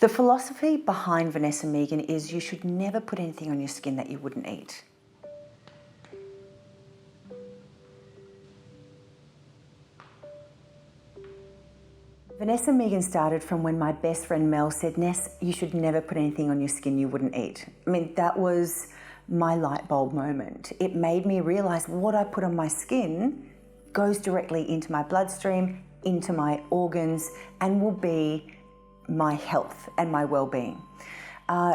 The philosophy behind Vanessa Megan is you should never put anything on your skin that you wouldn't eat. Vanessa Megan started from when my best friend Mel said, Ness, you should never put anything on your skin you wouldn't eat. I mean, that was my light bulb moment. It made me realise what I put on my skin goes directly into my bloodstream, into my organs, and will be my health and my well-being.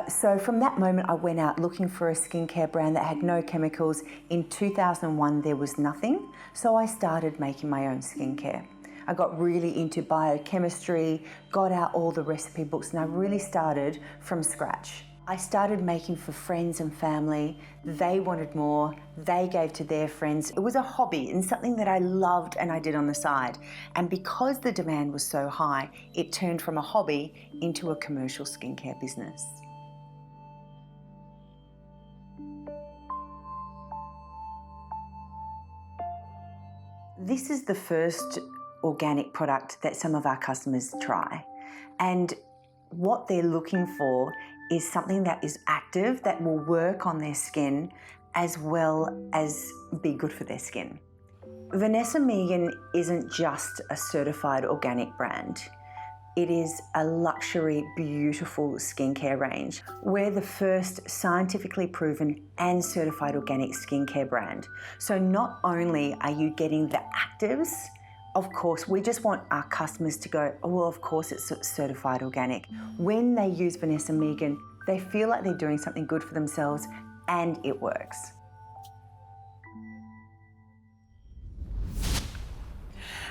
So from that moment, I went out looking for a skincare brand that had no chemicals. In 2001, there was nothing. So I started making my own skincare. I got really into biochemistry, got out all the recipe books, and I really started from scratch. I started making for friends and family. They wanted more, they gave to their friends. It was a hobby and something that I loved and I did on the side. And because the demand was so high, it turned from a hobby into a commercial skincare business. This is the first organic product that some of our customers try. And what they're looking for is something that is active, that will work on their skin as well as be good for their skin. Vanessa Megan isn't just a certified organic brand. It is a luxury, beautiful skincare range. We're the first scientifically proven and certified organic skincare brand. So not only are you getting the actives, of course, we just want our customers to go, oh, well, of course it's certified organic. When they use Vanessa Megan, they feel like they're doing something good for themselves and it works.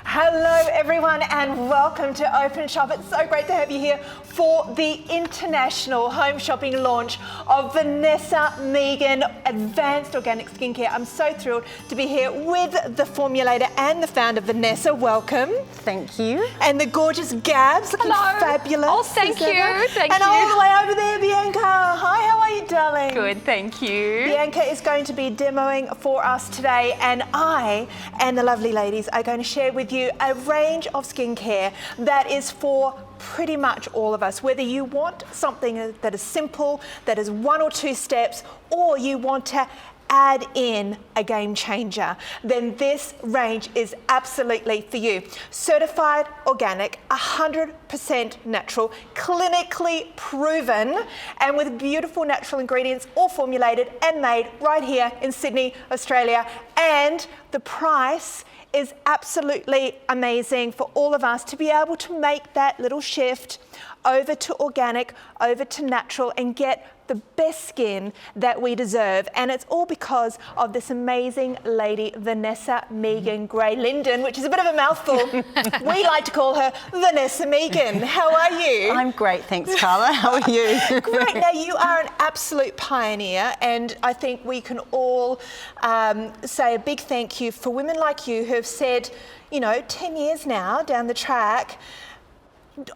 Hello everyone and welcome to Openshop. It's so great to have you here for the international home shopping launch of Vanessa Megan Advanced Organic Skincare. I'm so thrilled to be here with the formulator and the founder, Vanessa. Welcome. Thank you. And the gorgeous Gabs, looking Hello. fabulous. Oh, thank you. Thank and you. all the way over there, Bianca. Hi, how are you, darling? Good, thank you. Bianca is going to be demoing for us today, and I and the lovely ladies are going to share with you a range of skincare that is for pretty much all of us. Whether you want something that is simple, that is 1 or 2 steps, or you want to add in a game changer, then this range is absolutely for you. Certified organic, 100% natural, clinically proven, and with beautiful natural ingredients, all formulated and made right here in Sydney, Australia. And the price is absolutely amazing for all of us to be able to make that little shift over to organic, over to natural, and get the best skin that we deserve. And it's all because of this amazing lady, Vanessa Megan Gray Linden, which is a bit of a mouthful. We like to call her Vanessa Megan. How are you? I'm great, thanks, Carla. How are you? Great. Now, you are an absolute pioneer, and I think we can all say a big thank you for women like you who have said, you know, 10 years now down the track,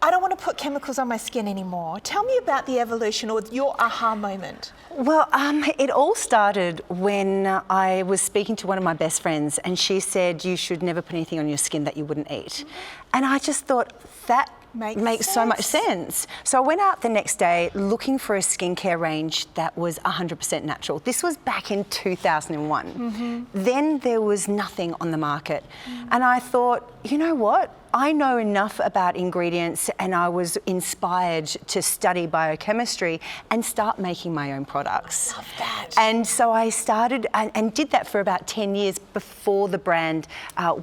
I don't want to put chemicals on my skin anymore. Tell me about the evolution or your aha moment. Well, it all started when I was speaking to one of my best friends, and she said you should never put anything on your skin that you wouldn't eat. And I just thought that makes so much sense. So I went out the next day looking for a skincare range that was 100% natural. This was back in 2001. Then there was nothing on the market. And I thought, you know what? I know enough about ingredients, and I was inspired to study biochemistry and start making my own products. Love that. And so I started and did that for about 10 years before the brand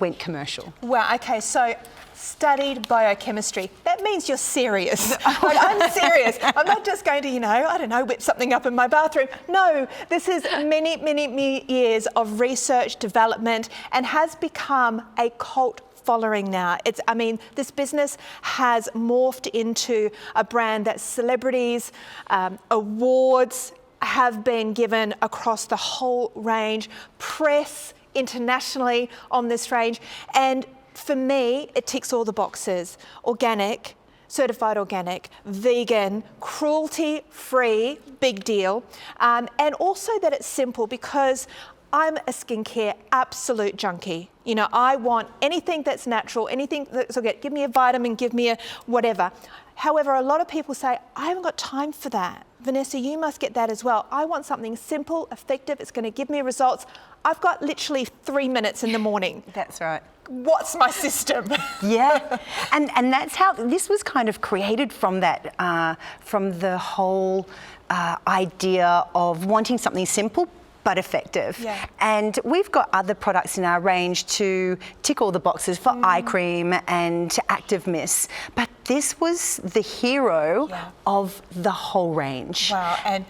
went commercial. Wow, okay, so studied biochemistry. That means you're serious. Like, I'm serious. I'm not just going to, you know, I don't know, whip something up in my bathroom. No, this is many, many years of research, development, and has become a cult following now. I mean, this business has morphed into a brand that celebrities, awards have been given across the whole range, press internationally on this range. And for me, it ticks all the boxes. Organic, certified organic, vegan, cruelty-free, big deal. And also that it's simple, because I'm a skincare absolute junkie. You know, I want anything that's natural, anything that's okay. Give me a vitamin, give me a whatever. However, a lot of people say, I haven't got time for that. Vanessa, you must get that as well. I want something simple, effective, it's going to give me results. I've got literally 3 minutes in the morning. That's right. What's my system? Yeah, and that's how this was kind of created from that, from the whole idea of wanting something simple but effective. Yeah. And we've got other products in our range to tick all the boxes for eye cream and active mist, but this was the hero of the whole range. Wow, and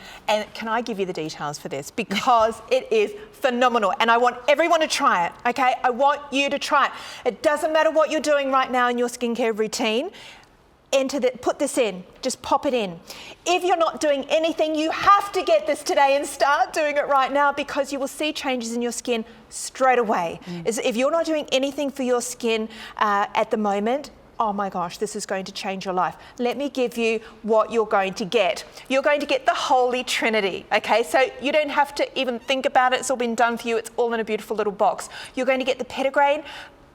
can I give you the details for this? Because it is phenomenal, and I want everyone to try it, okay? I want you to try it. It doesn't matter what you're doing right now in your skincare routine. Put this in, just pop it in. If you're not doing anything, you have to get this today and start doing it right now, because you will see changes in your skin straight away. If you're not doing anything for your skin at the moment, oh my gosh, this is going to change your life. Let me give you what you're going to get. You're going to get the Holy Trinity, okay? So you don't have to even think about it. It's all been done for you. It's all in a beautiful little box. You're going to get the Petitgrain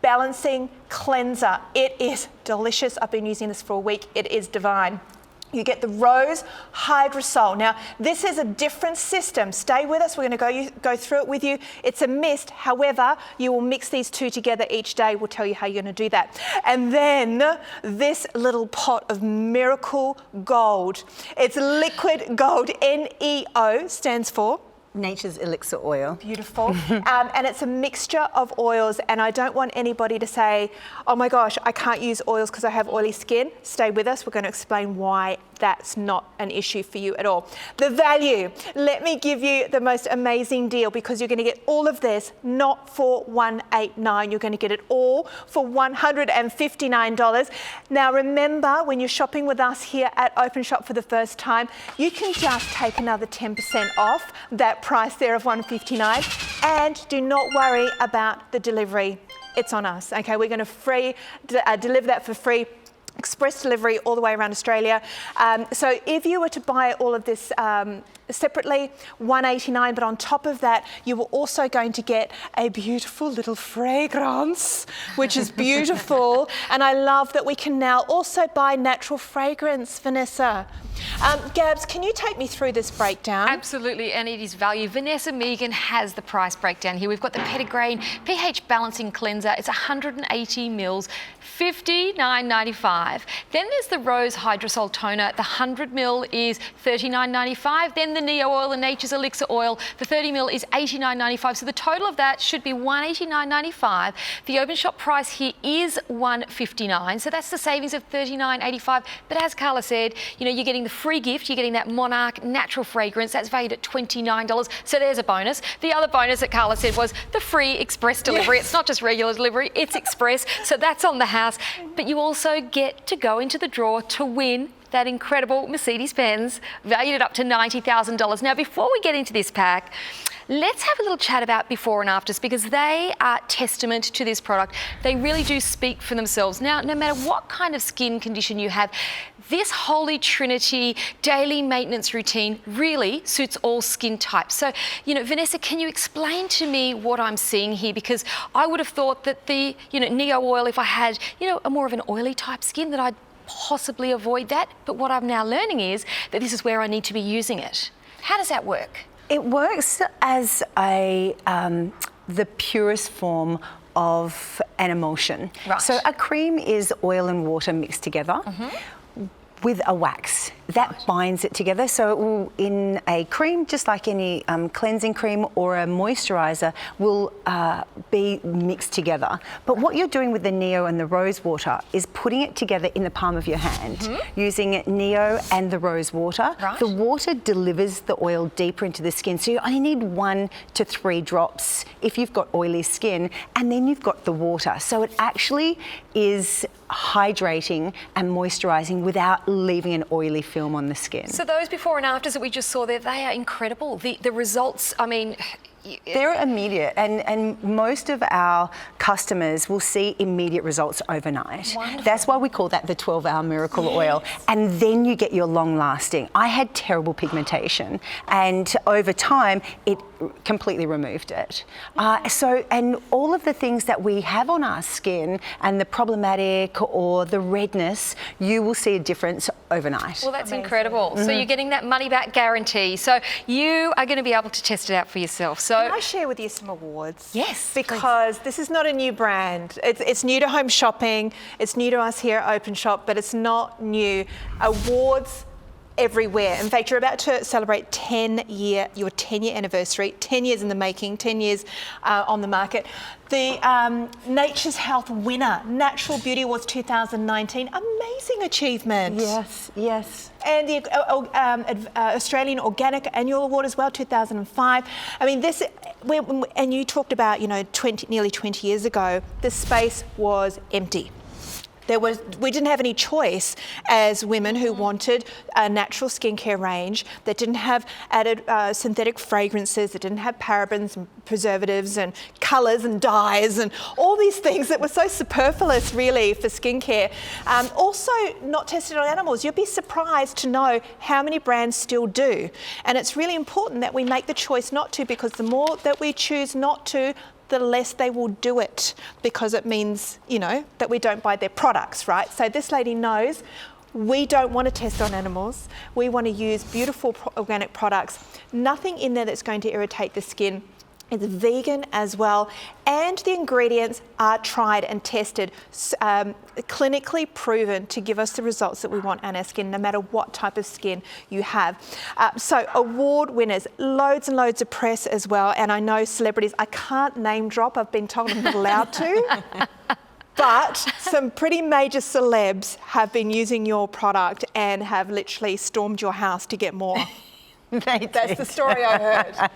Balancing Cleanser. It is delicious. I've been using this for a week. It is divine. You get the Rose Hydrosol. Now, this is a different system. Stay with us. We're going to go through it with you. It's a mist. However, you will mix these two together each day. We'll tell you how you're going to do that. And then this little pot of Miracle Gold. It's liquid gold. NEO stands for Nature's Elixir Oil. Beautiful. And it's a mixture of oils, and I don't want anybody to say, oh my gosh, I can't use oils because I have oily skin. Stay with us. We're going to explain why that's not an issue for you at all. The value. Let me give you the most amazing deal, because you're going to get all of this not for $189. You're going to get it all for $159. Now remember, when you're shopping with us here at Openshop for the first time, you can just take another 10% off that price there of $159, and do not worry about the delivery. It's on us, okay? We're going to deliver that for free. Express delivery all the way around Australia. So if you were to buy all of this separately, $189, but on top of that, you were also going to get a beautiful little fragrance, which is beautiful. And I love that we can now also buy natural fragrance, Vanessa. Gabs, can you take me through this breakdown? Absolutely, and it is value. Vanessa Megan has the price breakdown here. We've got the Petitgrain pH Balancing Cleanser. It's 180 mils, $59.95. Then there's the Rose Hydrosol Toner. The 100 mil is $39.95. Then the Neo Oil and Nature's Elixir Oil. The 30 mil is $89.95. So the total of that should be $189.95. The Openshop price here is $159. So that's the savings of $39.85. But as Carla said, you know, you're getting the free gift. You're getting that Monarch natural fragrance. That's valued at $29. So there's a bonus. The other bonus that Carla said was the free express delivery. Yes. It's not just regular delivery, it's express. So that's on the house. But you also get to go into the draw to win that incredible Mercedes-Benz, valued at up to $90,000. Now, before we get into this pack, let's have a little chat about before and afters, because they are testament to this product. They really do speak for themselves. Now, no matter what kind of skin condition you have, this Holy Trinity daily maintenance routine really suits all skin types. So, you know, Vanessa, can you explain to me what I'm seeing here? Because I would have thought that the, you know, Neo Oil, if I had, you know, a more of an oily type skin, that I'd possibly avoid that. But what I'm now learning is that this is where I need to be using it. How does that work? It works as a the purest form of an emulsion. Right. So a cream is oil and water mixed together with a wax. That binds it together, so it will, in a cream, just like any cleansing cream or a moisturiser, will be mixed together. But what you're doing with the Neo and the rose water is putting it together in the palm of your hand, using Neo and the rose water. Right. The water delivers the oil deeper into the skin, so you only need 1 to 3 drops if you've got oily skin, and then you've got the water. So it actually is hydrating and moisturising without leaving an oily film on the skin. So those before and afters that we just saw there, they are incredible. The results, I mean... They're immediate, and most of our customers will see immediate results overnight. Wonderful. That's why we call that the 12-hour miracle oil. And then you get your long-lasting. I had terrible pigmentation, and over time, it completely removed it. And all of the things that we have on our skin and the problematic or the redness, you will see a difference overnight. Well, that's incredible. So you're getting that money back guarantee. So you are going to be able to test it out for yourself. So Can I share with you some awards? Yes, Because this is not a new brand. It's new to home shopping. It's new to us here at Openshop, but it's not new. Awards everywhere. In fact, you're about to celebrate your 10-year anniversary, 10 years in the making, 10 years on the market. The Nature's Health winner, Natural Beauty Awards 2019, amazing achievement. Yes, yes. And the Australian Organic Annual Award as well, 2005. I mean, and you talked about, nearly 20 years ago, the space was empty. We didn't have any choice as women who wanted a natural skincare range that didn't have added synthetic fragrances, that didn't have parabens and preservatives and colours and dyes and all these things that were so superfluous really for skincare. Also not tested on animals. You'll be surprised to know how many brands still do. And it's really important that we make the choice not to, because the more that we choose not to, the less they will do it, because it means, that we don't buy their products, right? So this lady knows we don't want to test on animals. We want to use beautiful organic products. Nothing in there that's going to irritate the skin. It's vegan as well, and the ingredients are tried and tested, clinically proven to give us the results that we want on our skin, no matter what type of skin you have. So award winners, loads and loads of press as well, and I know celebrities, I can't name drop, I've been told I'm not allowed to. But some pretty major celebs have been using your product and have literally stormed your house to get more. That's the story I heard.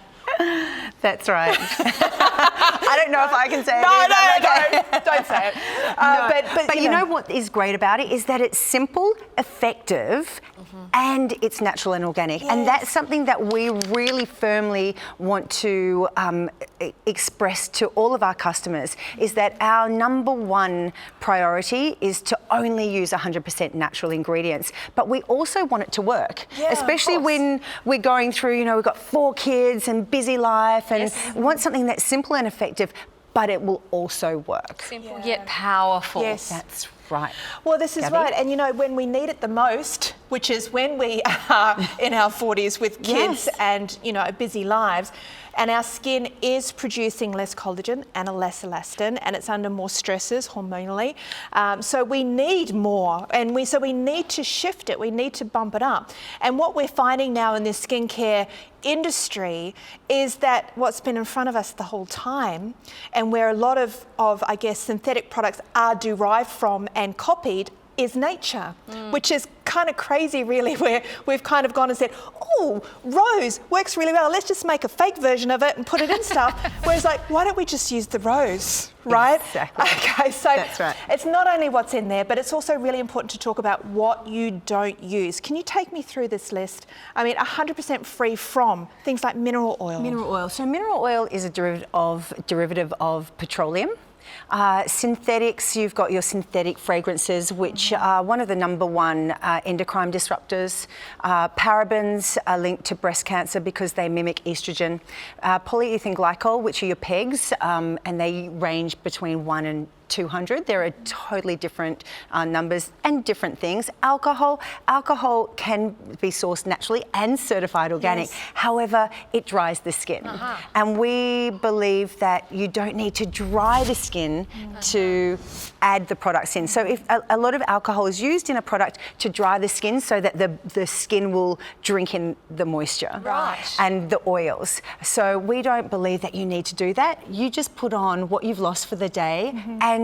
That's right. I don't know if I can say it. No, don't say it. But you know what is great about it is that it's simple, effective, and it's natural and organic. Yes. And that's something that we really firmly want to express to all of our customers, is that our number one priority is to only use 100% natural ingredients. But we also want it to work, especially when we're going through, we've got 4 kids and busy life, and want something that's simple and effective, but it will also work. Simple yet powerful. Yes. That's right. Well, this is Gabby? right. And when we need it the most, which is when we are in our 40s with kids and, busy lives, and our skin is producing less collagen and less elastin, and it's under more stresses hormonally. So we need more, and so we need to shift it. We need to bump it up. And what we're finding now in this skincare industry is that what's been in front of us the whole time, and where a lot of I guess, synthetic products are derived from and copied, is nature, which is kind of crazy really, where we've kind of gone and said, oh, rose works really well, let's just make a fake version of it and put it in stuff. Whereas why don't we just use the rose, right? Exactly. Okay, so that's right. It's not only what's in there, but it's also really important to talk about what you don't use. Can you take me through this list? I mean, 100% free from things like mineral oil. Mineral oil. So mineral oil is a derivative of petroleum. Synthetics, you've got your synthetic fragrances, which are one of the number one endocrine disruptors. Parabens are linked to breast cancer because they mimic estrogen. Polyethylene glycol, which are your PEGs, and they range between 1 and 200. There are totally different numbers and different things. Alcohol can be sourced naturally and certified organic. Yes. However, it dries the skin. And we believe that you don't need to dry the skin to add the products in. So if a lot of alcohol is used in a product to dry the skin so that the skin will drink in the moisture and the oils. So we don't believe that you need to do that. You just put on what you've lost for the day, and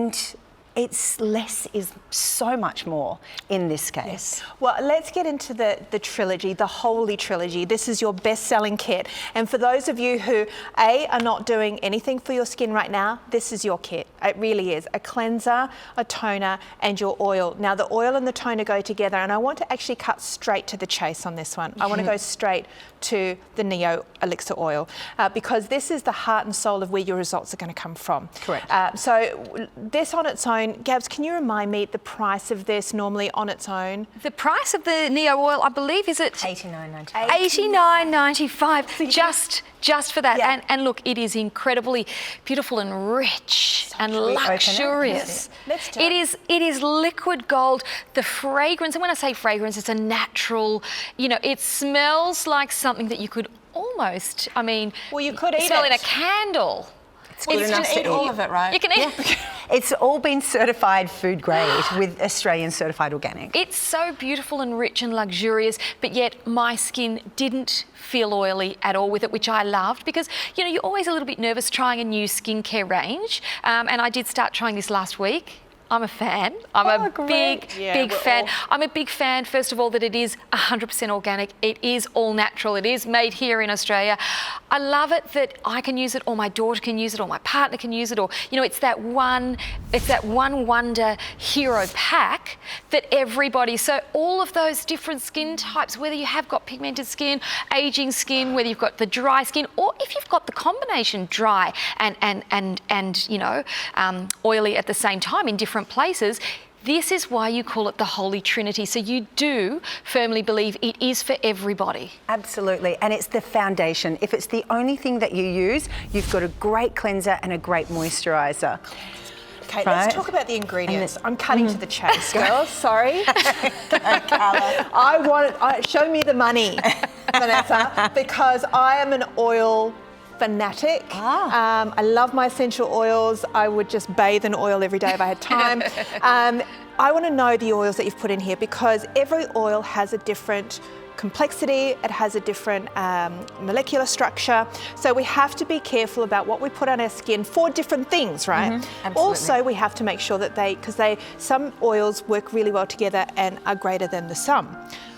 it's less is so much more in this case. Yes. Well, let's get into the trilogy, the Holy Trilogy. This is your best-selling kit. And for those of you who, are not doing anything for your skin right now, this is your kit. It really is. A cleanser, a toner, and your oil. Now, the oil and the toner go together, and I want to actually cut straight to the chase on this one. I want to go straight to the Neo Elixir oil, because this is the heart and soul of where your results are going to come from. Correct. So this on its own online. Gabs, can you remind me the price of this normally on its own? The price of the Neo oil, I believe, is at $89.95. $89.95 just for that. Yeah. And look, it is incredibly beautiful and rich and luxurious. Let's do it. It is liquid gold. The fragrance, and when I say fragrance, it's a natural, it smells like something that you could almost, well, you could eat smell in a it. candle. It's good enough to eat all of it, right? You can eat. It's all been certified food grade with Australian certified organic. It's so beautiful and rich and luxurious, but yet my skin didn't feel oily at all with it, which I loved because, you're always a little bit nervous trying a new skincare range. And I did start trying this last week. I'm a fan. I'm a big fan. I'm a big fan, first of all, that it is 100% organic. It is all natural. It is made here in Australia. I love it that I can use it, or my daughter can use it, or my partner can use it, or, it's that one wonder hero pack that everybody, so all of those different skin types, whether you have got pigmented skin, aging skin, whether you've got the dry skin, or if you've got the combination dry and oily at the same time in different places, this is why you call it the Holy Trinity. So you do firmly believe it is for everybody. Absolutely, and it's the foundation. If it's the only thing that you use, you've got a great cleanser and a great moisturiser. Okay, let's talk about the ingredients. I'm cutting to the chase, girls. Sorry. Show me the money, Vanessa, because I am an oil fanatic. I love my essential oils. I would just bathe in oil every day if I had time. I want to know the oils that you've put in here because every oil has a different complexity, it has a different molecular structure. So we have to be careful about what we put on our skin for different things, right? Also, we have to make sure that some oils work really well together and are greater than the sum.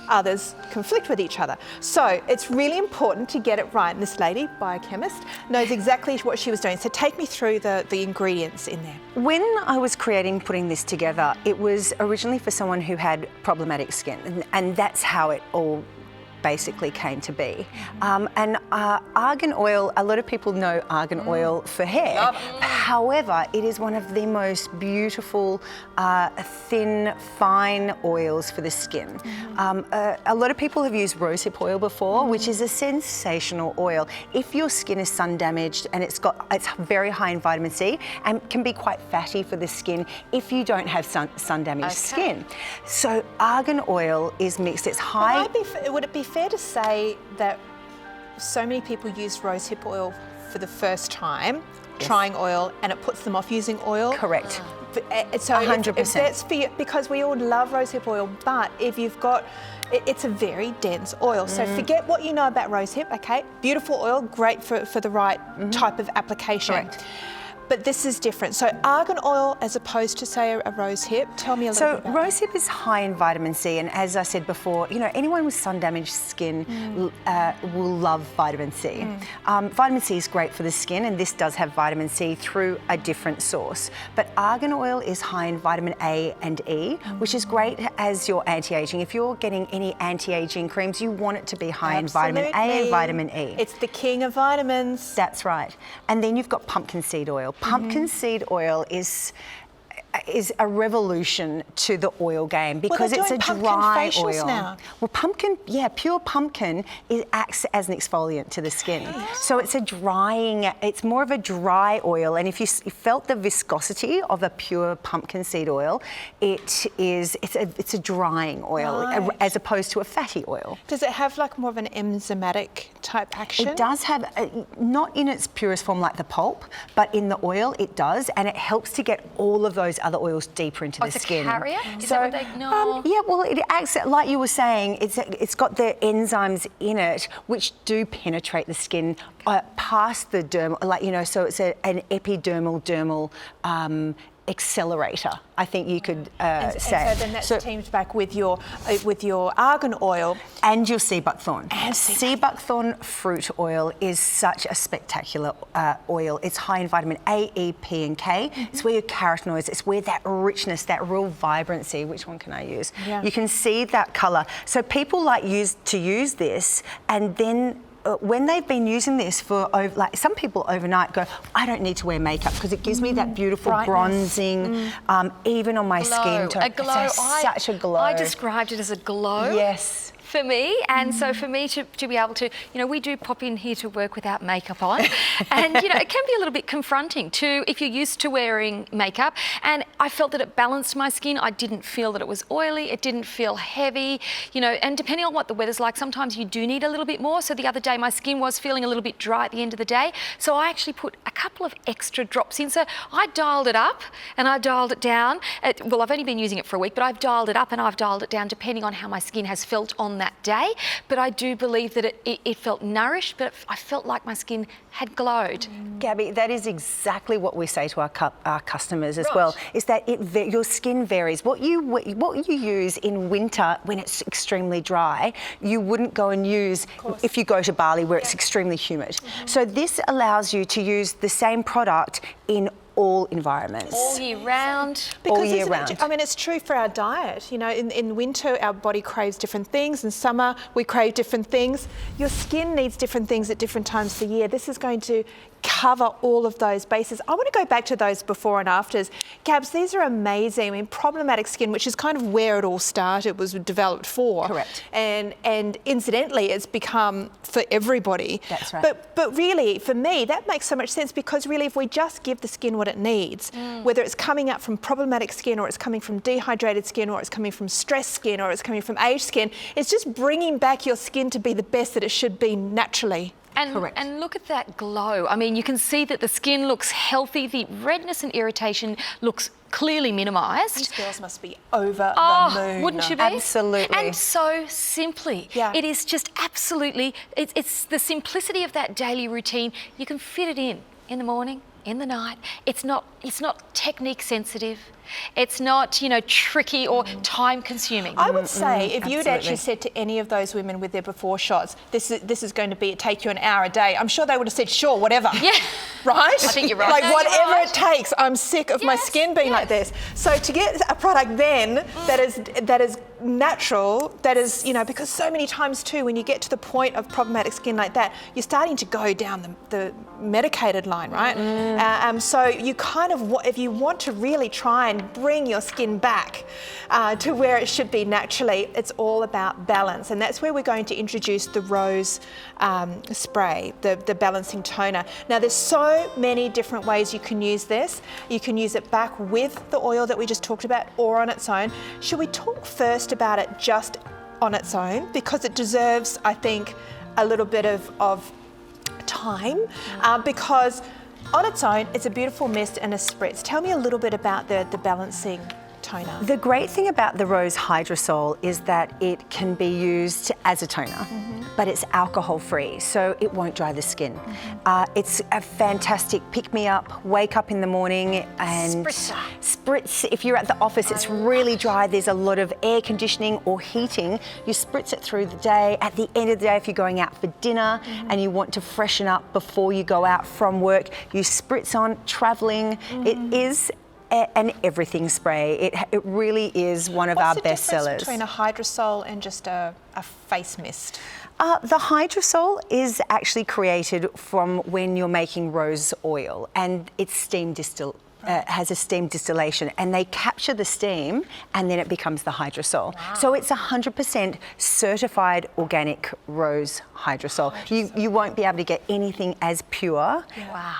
Others conflict with each other. So it's really important to get it right. And this lady, biochemist, knows exactly what she was doing. So take me through the ingredients in there. When I was putting this together, it was originally for someone who had problematic skin, and that's how it all basically came to be. And argan oil, a lot of people know argan oil for hair. However, it is one of the most beautiful, thin, fine oils for the skin. A lot of people have used rosehip oil before, which is a sensational oil. If your skin is sun damaged and it's very high in vitamin C and can be quite fatty for the skin if you don't have sun damaged skin. So argan oil is mixed, it's high. Would it be fair to say that so many people use rosehip oil for the first time, trying oil, and it puts them off using oil? Correct. So 100%. if that's for you, because we all love rosehip oil, but if you've got, it's a very dense oil. So forget what you know about rosehip, okay? Beautiful oil, great for the right type of application. Correct. But this is different. So argan oil as opposed to, say, a rosehip. Tell me a little bit about rosehip is high in vitamin C, and as I said before, anyone with sun-damaged skin will love vitamin C. Vitamin C is great for the skin, and this does have vitamin C through a different source. But argan oil is high in vitamin A and E, which is great as your anti-aging. If you're getting any anti-aging creams, you want it to be high in vitamin A and vitamin E. It's the king of vitamins. That's right. And then you've got pumpkin seed oil. Pumpkin seed oil is a revolution to the oil game because it's a dry oil. Now. Well, pure pumpkin acts as an exfoliant to the skin. So it's it's more of a dry oil. And if you felt the viscosity of a pure pumpkin seed oil, it's a drying oil as opposed to a fatty oil. Does it have like more of an enzymatic type action? It does have, not in its purest form like the pulp, but in the oil it does, and it helps to get all of those other oils deeper into the skin. It's a carrier? Is that what they know? Yeah, well, it acts, like you were saying, it's got the enzymes in it which do penetrate the skin past the dermal, so it's an dermal accelerator, I think you could say. And so then that's teamed back with your argan oil. And your sea buckthorn. Sea buckthorn fruit oil is such a spectacular oil. It's high in vitamin A, E, P and K. It's where your carotenoids, it's where that richness, that real vibrancy, which one can I use? Yeah. You can see that colour. So people to use this and then when they've been using this for, like some people overnight go, I don't need to wear makeup because it gives me that beautiful bronzing, even on my skin tone. A glow. Such a glow. I described it as a glow. Yes. For me, and so for me to be able to, we do pop in here to work without makeup on, and it can be a little bit confronting to if you're used to wearing makeup. And I felt that it balanced my skin. I didn't feel that it was oily. It didn't feel heavy, and depending on what the weather's like, sometimes you do need a little bit more. So the other day, my skin was feeling a little bit dry at the end of the day, so I actually put a couple of extra drops in. So I dialed it up and I dialed it down. Well, I've only been using it for a week, but I've dialed it up and I've dialed it down depending on how my skin has felt on that day. But I do believe that it felt nourished, but I felt like my skin had glowed. Gabby, that is exactly what we say to our customers as well, is that your skin varies. What you use in winter when it's extremely dry, you wouldn't go and use if you go to Bali where it's extremely humid. So this allows you to use the same product in all environments. All year round. Because all year round. I mean, it's true for our diet. In winter, our body craves different things. In summer, we crave different things. Your skin needs different things at different times of the year. This is going to cover all of those bases. I want to go back to those before and afters. Gabs, these are amazing. I mean, problematic skin, which is kind of where it all started, was developed for. Correct. And incidentally, it's become for everybody. That's right. But really, for me, that makes so much sense, because really, if we just give the skin what it needs, whether it's coming up from problematic skin, or it's coming from dehydrated skin, or it's coming from stressed skin, or it's coming from aged skin, it's just bringing back your skin to be the best that it should be naturally. And look at that glow. I mean, you can see that the skin looks healthy. The redness and irritation looks clearly minimised. These girls must be over the moon. Wouldn't you be? Absolutely. And so simply. Yeah. It is just absolutely, it's the simplicity of that daily routine. You can fit it in the morning, in the night. It's not technique sensitive. It's not, tricky or time consuming. I would say if you'd absolutely. actually said to any of those women with their before shots, this is going to take you an hour a day, I'm sure they would have said, sure, whatever. Yeah. Right? I think you're right. Like, No, you're whatever right. it takes. I'm sick of my skin being like this. So to get a product then that is natural, that is, because so many times too, when you get to the point of problematic skin like that, you're starting to go down the medicated line, right? So you kind of, if you want to really try and bring your skin back to where it should be naturally, it's all about balance. And that's where we're going to introduce the rose spray, the balancing toner. Now, there's so many different ways you can use this. You can use it back with the oil that we just talked about, or on its own. Should we talk first about it just on its own? Because it deserves, I think, a little bit of time, because on its own, it's a beautiful mist and a spritz. Tell me a little bit about the balancing toner. The great thing about the Rose Hydrosol is that it can be used as a toner, but it's alcohol-free, so it won't dry the skin. It's a fantastic pick-me-up, wake up in the morning and spritz. If you're at the office, it's really dry, there's a lot of air conditioning or heating, you spritz it through the day. At the end of the day, if you're going out for dinner and you want to freshen up before you go out from work, you spritz on. Traveling. It is an everything spray. It really is one of our best sellers. What's the difference between a hydrosol and just a face mist? The hydrosol is actually created from when you're making rose oil, and it's steam has a steam distillation, and they capture the steam and then it becomes the hydrosol. Wow. So it's 100% certified organic rose hydrosol. You won't be able to get anything as pure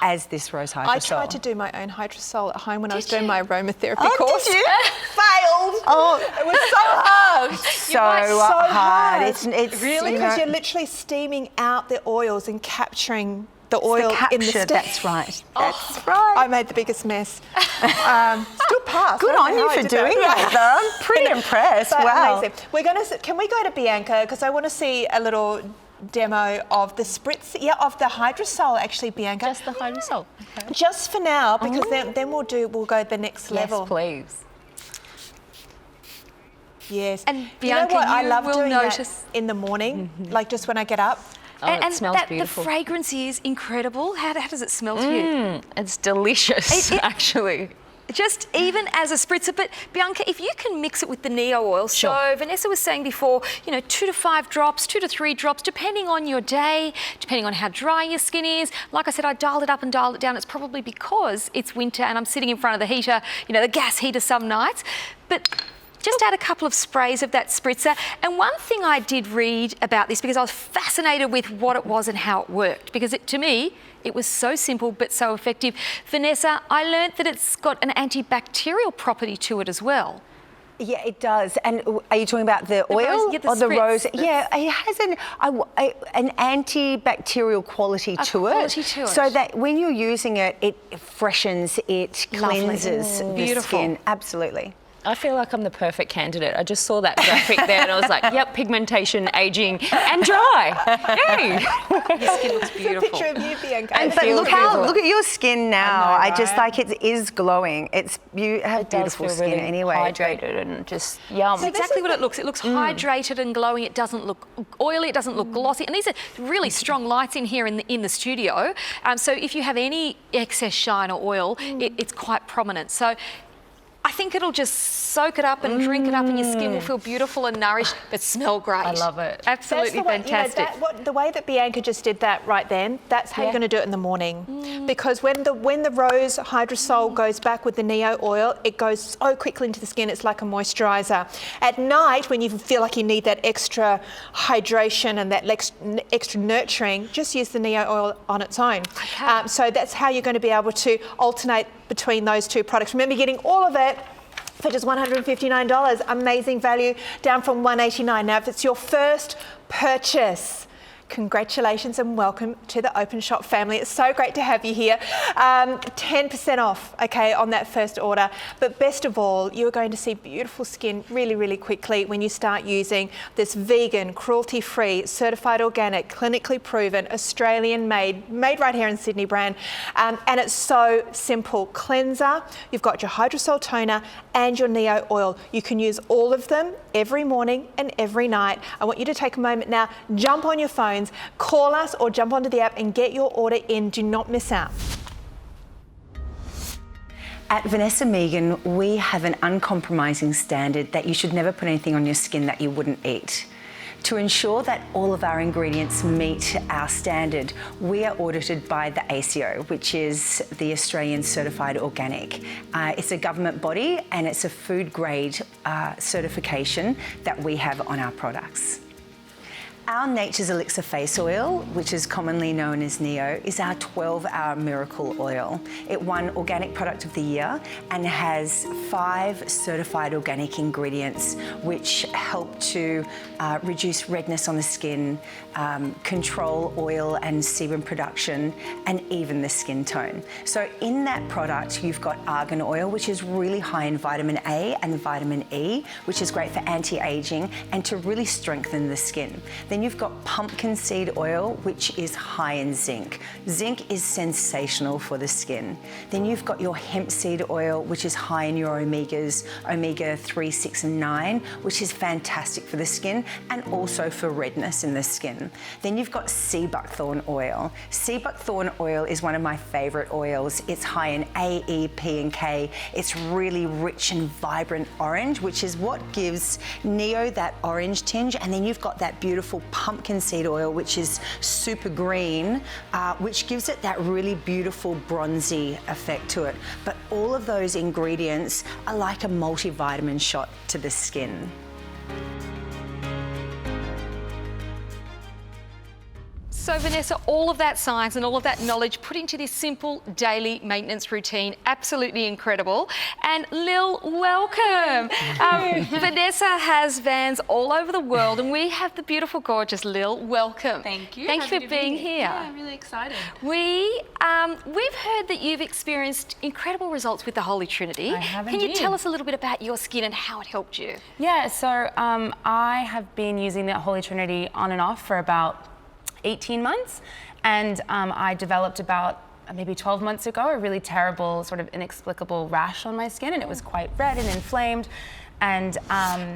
as this rose hydrosol. I tried to do my own hydrosol at home when I was doing my aromatherapy course. Did you? Failed. Oh, it was so hard. so hard. It's really, because you're literally steaming out the oils and capturing the oil in the steam. That's right. That's right. I made the biggest mess. Still passed. Good on you for doing that, though. I'm pretty impressed. Wow. Amazing. Can we go to Bianca, because I want to see a little demo of the spritz, of the hydrosol, actually, Bianca. Just the hydrosol. Okay. Just for now, because then we'll go the next level. Yes, please. Yes. And you Bianca, know what? I you love will doing notice- that in the morning, like just when I get up. Oh, it smells beautiful. The fragrance is incredible. How does it smell to you? It's delicious, actually. just even as a spritzer. But Bianca, if you can mix it with the Neo oil, so Vanessa was saying before, you know, 2 to 5 drops, 2 to 3 drops, depending on your day, depending on how dry your skin is. Like I said, I dialed it up and dialed it down. It's probably because it's winter and I'm sitting in front of the heater, you know, the gas heater some nights. But just add a couple of sprays of that spritzer. And one thing I did read about this, because I was fascinated with what it was and how it worked, because to me, it was so simple but so effective. Vanessa, I learned that it's got an antibacterial property to it as well. Yeah, it does. And are you talking about the oil or the rose? Yeah, it has an antibacterial quality to it. So that when you're using it, it freshens, it cleanses the skin. Absolutely. I feel like I'm the perfect candidate. I just saw that graphic there and I was like, yep, pigmentation, aging, and dry. Yay! Your skin looks beautiful. Picture of you, Bianca. And but look at your skin now. I just like it is glowing. You have beautiful skin really anyway. hydrated and just yum. That's exactly what it looks. It looks hydrated and glowing. It doesn't look oily. It doesn't look glossy. And these are really strong lights in here in the studio. So if you have any excess shine or oil, it's quite prominent. So I think it'll just soak it up and drink it up, and your skin will feel beautiful and nourished, but smell great. I love it. Absolutely fantastic. The way that Bianca just did that right then, that's how you're going to do it in the morning. Because when the rose hydrosol goes back with the Neo oil, it goes so quickly into the skin, it's like a moisturiser. At night, when you feel like you need that extra hydration and that extra nurturing, just use the Neo oil on its own. Okay. So that's how you're going to be able to alternate between those two products. Remember, getting all of it for just $159. Amazing value, down from $189. Now, if it's your first purchase, congratulations and welcome to the Openshop family. It's so great to have you here. 10% off, okay, on that first order. But best of all, you're going to see beautiful skin really, really quickly when you start using this vegan, cruelty-free, certified organic, clinically proven, Australian-made, made right here in Sydney brand. And it's so simple. Cleanser, you've got your hydrosol toner and your Neo oil. You can use all of them every morning and every night. I want you to take a moment now, jump on your phone, call us or jump onto the app and get your order in. Do not miss out. At Vanessa Megan, we have an uncompromising standard that you should never put anything on your skin that you wouldn't eat. To ensure that all of our ingredients meet our standard, we are audited by the ACO, which is the Australian Certified Organic. It's a government body and it's a food grade certification that we have on our products. Our Nature's Elixir Face Oil, which is commonly known as Neo, is our 12-hour miracle oil. It won Organic Product of the Year and has 5 certified organic ingredients which help to reduce redness on the skin, control oil and sebum production, and even the skin tone. So in that product, you've got argan oil, which is really high in vitamin A and vitamin E, which is great for anti-aging and to really strengthen the skin. Then you've got pumpkin seed oil, which is high in zinc. Zinc is sensational for the skin. Then you've got your hemp seed oil, which is high in your omegas, omega 3, 6, and 9, which is fantastic for the skin and also for redness in the skin. Then you've got sea buckthorn oil. Sea buckthorn oil is one of my favorite oils. It's high in A, E, P, and K. It's really rich and vibrant orange, which is what gives Neo that orange tinge. And then you've got that beautiful pumpkin seed oil, which is super green, which gives it that really beautiful bronzy effect to it. But all of those ingredients are like a multivitamin shot to the skin. So Vanessa, all of that science and all of that knowledge put into this simple daily maintenance routine, absolutely incredible. And Lil, welcome. Vanessa has vans all over the world and we have the beautiful, gorgeous Lil, welcome. Thank you. Thank you for being here. Yeah, I'm really excited. We've heard that you've experienced incredible results with the Holy Trinity. I have Can you indeed. tell us a little bit about your skin and how it helped you? Yeah, so I have been using the Holy Trinity on and off for about 18 months, and I developed about maybe 12 months ago a really terrible, sort of inexplicable rash on my skin, and it was quite red and inflamed. And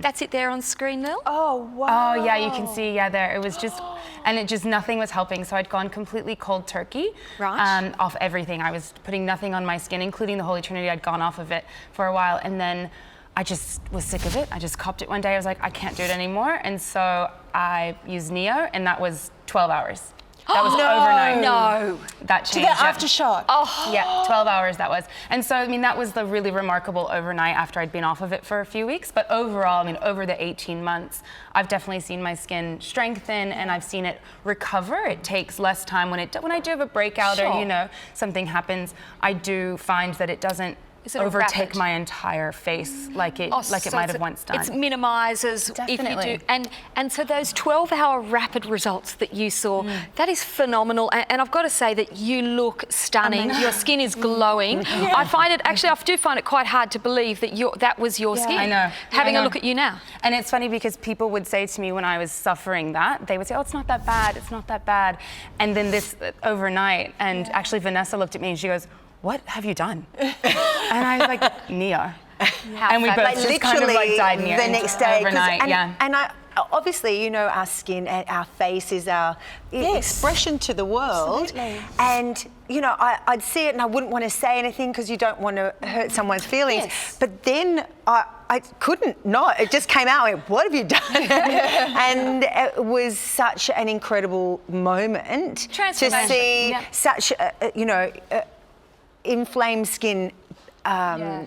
That's it there on screen, Lil. Oh, wow. oh yeah, you can see, yeah, there. It was just, and it just, nothing was helping. So I'd gone completely cold turkey off everything. I was putting nothing on my skin, including the Holy Trinity. I'd gone off of it for a while. And then I just was sick of it. I just copped it one day. I was like, I can't do it anymore. And so I used Neo, and that was 12 hours. That was overnight. No. That changed. To get yeah. aftershock. Oh. Yeah, 12 hours that was. And so, I mean, that was the really remarkable overnight after I'd been off of it for a few weeks. But overall, I mean, over the 18 months, I've definitely seen my skin strengthen and I've seen it recover. It takes less time when I do have a breakout or, you know, something happens, I do find that it doesn't overtake my entire face like it might have once done. It minimises Definitely. if you do. And so those 12-hour rapid results that you saw, that is phenomenal. And I've got to say that you look stunning. Your skin is glowing. I find it, actually, I do find it quite hard to believe that that was your skin. I know. Having a look at you now. And it's funny because people would say to me when I was suffering that, they would say, oh, it's not that bad, it's not that bad. And then this overnight, and actually Vanessa looked at me and she goes, what have you done? And I was like, Neo. And we both just kind of like died Neo the next day overnight. And I obviously, you know, our skin and our face is our expression to the world. Absolutely. And you know, I'd see it and I wouldn't want to say anything because you don't want to hurt someone's feelings. Yes. But then I couldn't not. It just came out. What have you done? And it was such an incredible moment to see such, inflamed skin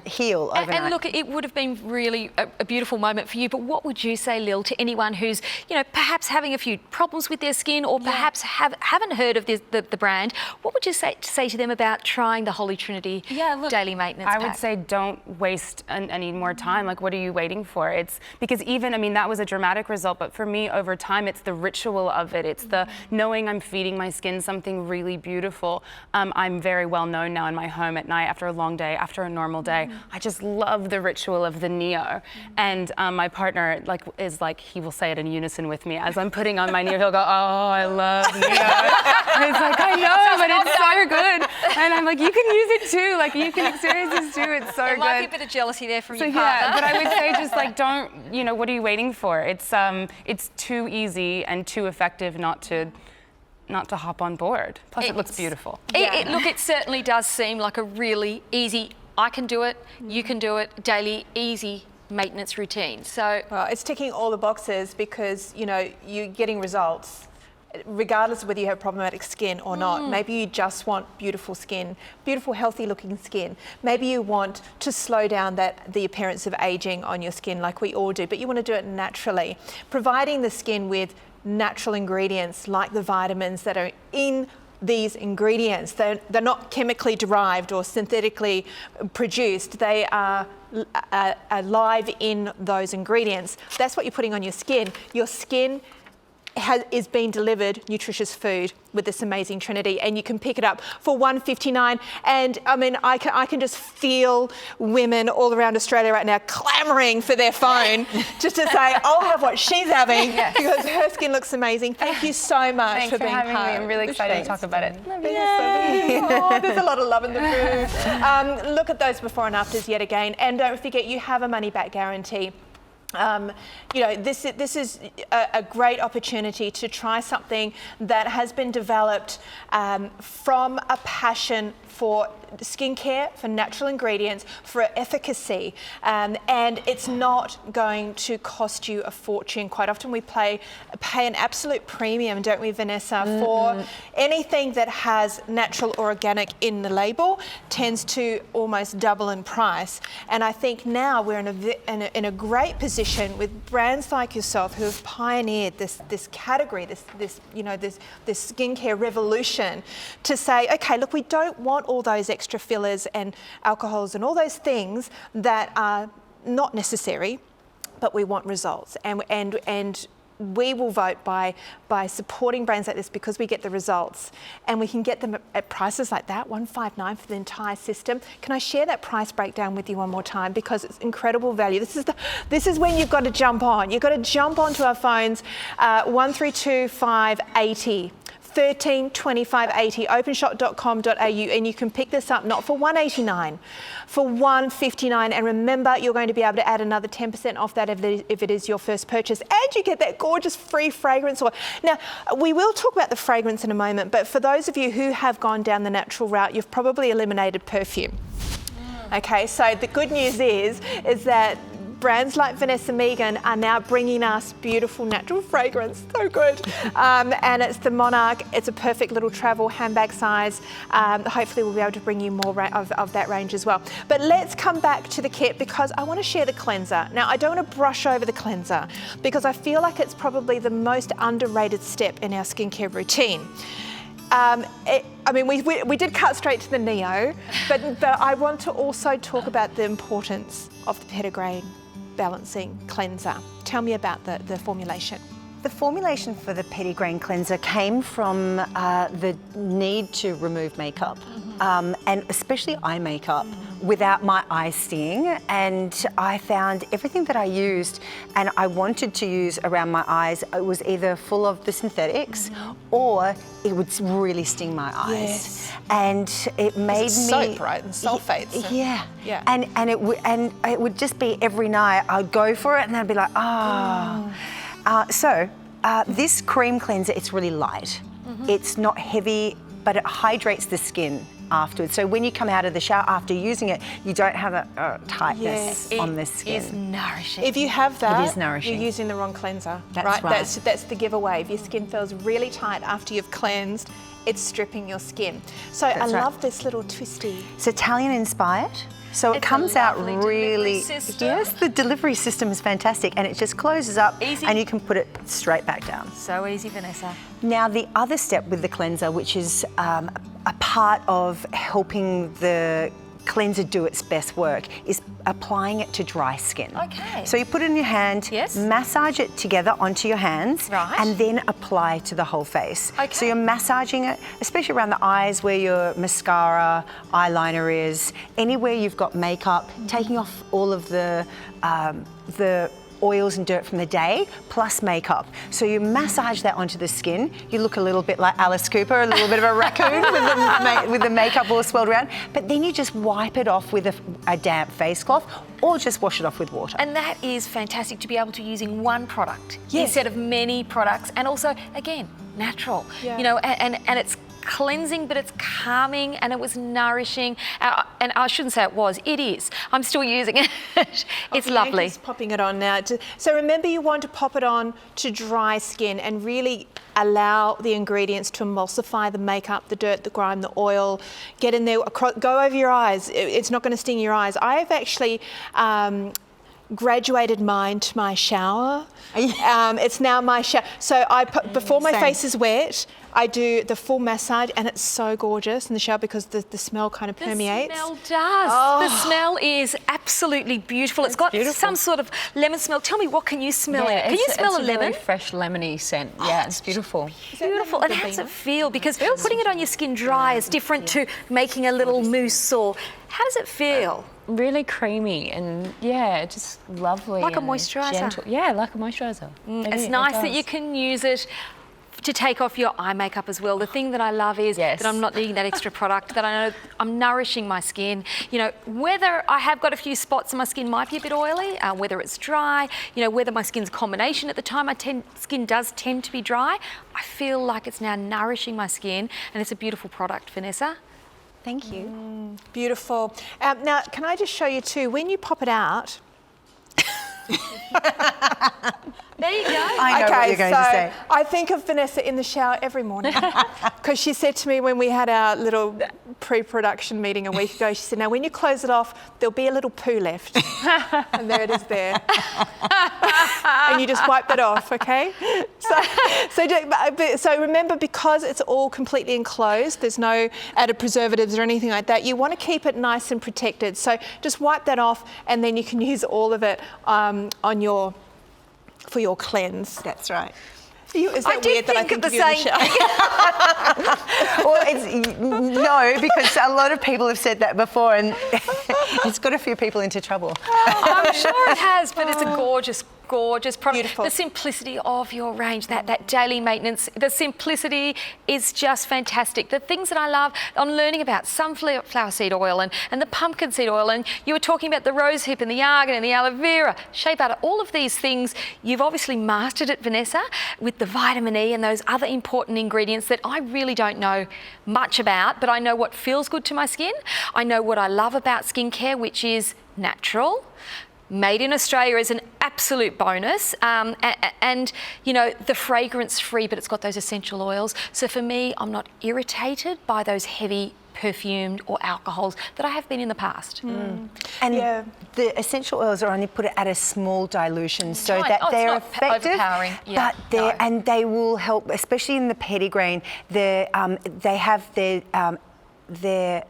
heal overnight. And look, it would have been really a beautiful moment for you, but what would you say, Lil, to anyone who's, you know, perhaps having a few problems with their skin or perhaps haven't heard of the brand? What would you say to them about trying the Holy Trinity Daily Maintenance Pack? I would say don't waste any more time. Like, what are you waiting for? It's because even, I mean, that was a dramatic result, but for me, over time, it's the ritual of it. It's the knowing I'm feeding my skin something really beautiful. I'm very well known now in my home at night after a long day, after a normal day. I just love the ritual of the Neo. And my partner is like, he will say it in unison with me as I'm putting on my Neo. He'll go, oh, I love Neo. And it's like, I know, but it's so good. And I'm like, you can use it too. Like, you can experience this too. It's so good. There might be a bit of jealousy there from your partner. Yeah, but I would say just like, don't, you know, what are you waiting for? It's too easy and too effective not to hop on board. Plus, it looks beautiful. Look, it certainly does seem like a really easy, I can do it, you can do it, daily, easy maintenance routine. So, well, it's ticking all the boxes because, you know, you're getting results regardless of whether you have problematic skin or not. Maybe you just want beautiful skin, beautiful, healthy looking skin. Maybe you want to slow down the appearance of aging on your skin like we all do, but you want to do it naturally. Providing the skin with natural ingredients like the vitamins that are in these ingredients. They're not chemically derived or synthetically produced. They are alive in those ingredients. That's what you're putting on your skin. Your skin is being delivered nutritious food with this amazing Trinity, and you can pick it up for $1.59. And I mean, I can just feel women all around Australia right now clamoring for their phone just to say, I'll have what she's having because her skin looks amazing. Thank you so much for being having part. me. I'm really excited to talk about it. Oh, there's a lot of love in the room. Look at those before and afters yet again, and don't forget you have a money back guarantee. You know, this is a great opportunity to try something that has been developed from a passion for skincare, for natural ingredients, for efficacy, and it's not going to cost you a fortune. Quite often we pay an absolute premium, don't we, Vanessa, for anything that has natural or organic in the label tends to almost double in price. And I think now we're in a great position with brands like yourself who have pioneered this category, this skincare revolution, to say, okay, look, we don't want all those extra fillers and alcohols and all those things that are not necessary, but we want results. And we will vote by supporting brands like this because we get the results, and we can get them at prices like that, $159 for the entire system. Can I share that price breakdown with you one more time, because it's incredible value. This is when you've got to jump on. You've got to jump onto our phones, 132580. 1325.80, openshop.com.au, and you can pick this up not for $189, for $159. And remember, you're going to be able to add another 10% off that if it is your first purchase, and you get that gorgeous free fragrance oil. Now, we will talk about the fragrance in a moment, but for those of you who have gone down the natural route, you've probably eliminated perfume. Okay, so the good news is that brands like Vanessa Megan are now bringing us beautiful natural fragrance. So good. And it's the Monarch. It's a perfect little travel handbag size. Hopefully we'll be able to bring you more of that range as well. But let's come back to the kit, because I want to share the cleanser. Now, I don't want to brush over the cleanser because I feel like it's probably the most underrated step in our skincare routine. We did cut straight to the Neo, but I want to also talk about the importance of the Petitgrain Balancing Cleanser. Tell me about the formulation. The formulation for the Petitgrain cleanser came from the need to remove makeup, and especially eye makeup, without my eyes stinging. And I found everything that I used and I wanted to use around my eyes, it was either full of the synthetics or it would really sting my eyes. Yes. And it made me soap, right? And sulfates. Yeah. Yeah. And it would just be every night I'd go for it and then I'd be like, this cream cleanser, it's really light. It's not heavy, but it hydrates the skin afterwards. So when you come out of the shower after using it, you don't have a tightness on the skin. It is nourishing. If you have that, It is nourishing. you're using the wrong cleanser. That's right. That's the giveaway. If your skin feels really tight after you've cleansed, it's stripping your skin. So I right. love this little twisty. It's Italian inspired. So it It's a comes out lovely delivery really, system. yes, the delivery system is fantastic, and it just closes up Easy. and you can put it straight back down. So easy, Vanessa. Now, the other step with the cleanser, which is a part of helping the cleanser do its best work, is applying it to dry skin. Okay. So you put it in your hand, Yes. massage it together onto your hands, Right. and then apply to the whole face. Okay. So you're massaging it, especially around the eyes where your mascara, eyeliner is, anywhere you've got makeup, taking off all of the oils and dirt from the day, plus makeup. So you massage that onto the skin. You look a little bit like Alice Cooper, a little bit of a raccoon with the makeup all swirled around. But then you just wipe it off with a damp face cloth, or just wash it off with water. And that is fantastic to be able to using one product Yes. instead of many products, and also, again, natural. Yeah. You know, and it's cleansing, but it's calming, and it was nourishing. And I shouldn't say it is. I'm still using it. It's lovely. Just popping it on now. So remember, you want to pop it on to dry skin and really allow the ingredients to emulsify the makeup, the dirt, the grime, the oil, get in there, go over your eyes. It's not going to sting your eyes. I've actually graduated mine to my shower. It's now my shower. So I put, before my face is wet, I do the full massage, and it's so gorgeous in the shower because the smell kind of permeates. The smell does. The smell is absolutely beautiful. It's got some sort of lemon smell. Tell me, what can you smell? Can you smell a lemon? Really fresh lemony scent. Yeah, it's beautiful. Beautiful. And how does it feel? Because putting it on your skin dry is different to making a little mousse. Or how does it feel? Really creamy and just lovely. Like a and moisturiser. gentle. Yeah, like a moisturiser. It's nice that you can use it to take off your eye makeup as well. The thing that I love is that I'm not needing that extra product, that I know I'm nourishing my skin. You know, whether I have got a few spots and my skin might be a bit oily, whether it's dry, you know, whether my skin's a combination at the time, skin does tend to be dry, I feel like it's now nourishing my skin, and it's a beautiful product, Vanessa. Thank you. Beautiful. Now, can I just show you too, when you pop it out, There you go. I know what you're going to say. I think of Vanessa in the shower every morning because she said to me when we had our little pre-production meeting a week ago, she said, now when you close it off, there'll be a little poo left. And there it is there. And you just wipe that off, okay? So remember, because it's all completely enclosed, there's no added preservatives or anything like that, you want to keep it nice and protected. So just wipe that off, and then you can use all of it for your cleanse. That's right. Is that weird that I think of you in the shower? Well, no, because a lot of people have said that before, and it's got a few people into trouble. I'm sure it has, but it's a gorgeous gorgeous product. Beautiful. The simplicity of your range, that daily maintenance, the simplicity is just fantastic. The things that I love, I'm learning about sunflower seed oil and the pumpkin seed oil, and you were talking about the rose hip and the argan and the aloe vera, shea butter, all of these things. You've obviously mastered it, Vanessa, with the vitamin E and those other important ingredients that I really don't know much about, but I know what feels good to my skin. I know what I love about skincare, which is natural. Made in Australia is an absolute bonus, and you know, the fragrance free, but it's got those essential oils. So for me, I'm not irritated by those heavy perfumed or alcohols that I have been in the past. And the essential oils are only put at a small dilution so Right. that Oh, it's they're not effective, overpowering. Yeah, but and they will help, especially in the pettigrain. They have their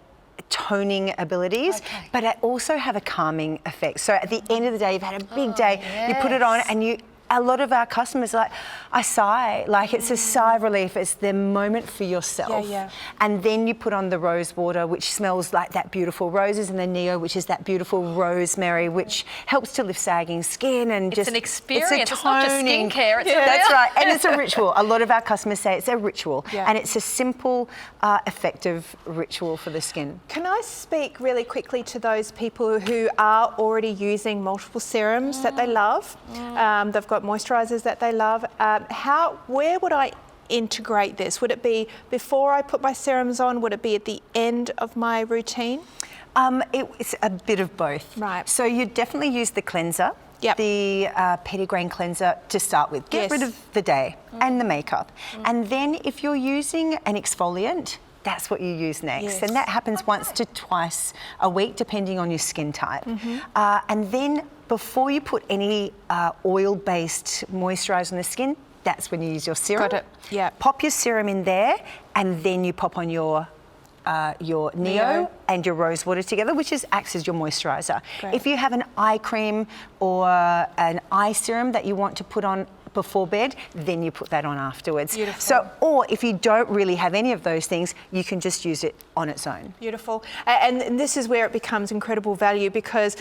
toning abilities, but it also have a calming effect. So at the end of the day, you've had a big day, you put it on, and a lot of our customers are like, I sigh, like it's a sigh of relief. It's the moment for yourself. And then you put on the rose water, which smells like that beautiful roses, and the Neo, which is that beautiful rosemary, which helps to lift sagging skin and It's an experience. It's not just toning. skincare. It's That's right, and it's a ritual. A lot of our customers say it's a ritual, and it's a simple, effective ritual for the skin. Can I speak really quickly to those people who are already using multiple serums that they love? They've got moisturizers that they love. Where would I integrate this? Would it be before I put my serums on? Would it be at the end of my routine? It's a bit of both. Right. So you definitely use the cleanser, the pettigrain cleanser to start with. Get rid of the day and the makeup. And then if you're using an exfoliant, that's what you use next. And that happens once to twice a week, depending on your skin type. And then before you put any oil-based moisturiser on the skin, that's when you use your serum. Got it. Yeah. Pop your serum in there, and then you pop on your Neo and your rose water together, which acts as your moisturiser. If you have an eye cream or an eye serum that you want to put on before bed, then you put that on afterwards. Beautiful. So, or if you don't really have any of those things, you can just use it on its own. Beautiful. And this is where it becomes incredible value, because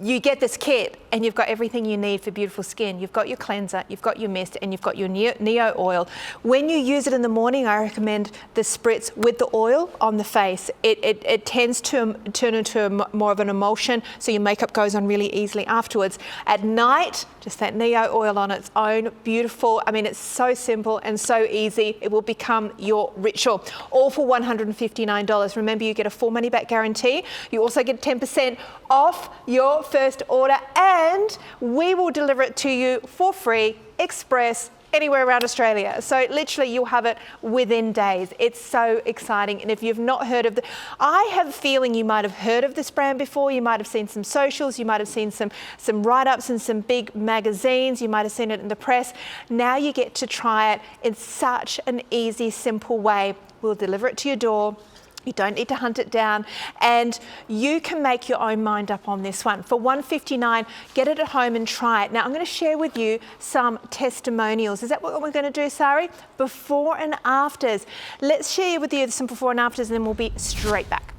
you get this kit and you've got everything you need for beautiful skin. You've got your cleanser, you've got your mist, and you've got your Neo oil. When you use it in the morning, I recommend the spritz with the oil on the face. It tends to turn into more of an emulsion, so your makeup goes on really easily afterwards. At night, just that Neo oil on its own, beautiful. I mean, it's so simple and so easy. It will become your ritual. All for $159. Remember, you get a full money back guarantee. You also get 10% off your first order, and we will deliver it to you for free, express, anywhere around Australia. So literally you'll have it within days. It's so exciting. And if you've not heard of I have a feeling you might have heard of this brand before. You might have seen some socials, you might have seen some write-ups in some big magazines, you might have seen it in the press. Now you get to try it in such an easy, simple way. We'll deliver it to your door. You don't need to hunt it down, and you can make your own mind up on this one. For $159, get it at home and try it. Now, I'm going to share with you some testimonials. Is that what we're going to do, Sari? Before and afters. Let's share with you some before and afters, and then we'll be straight back.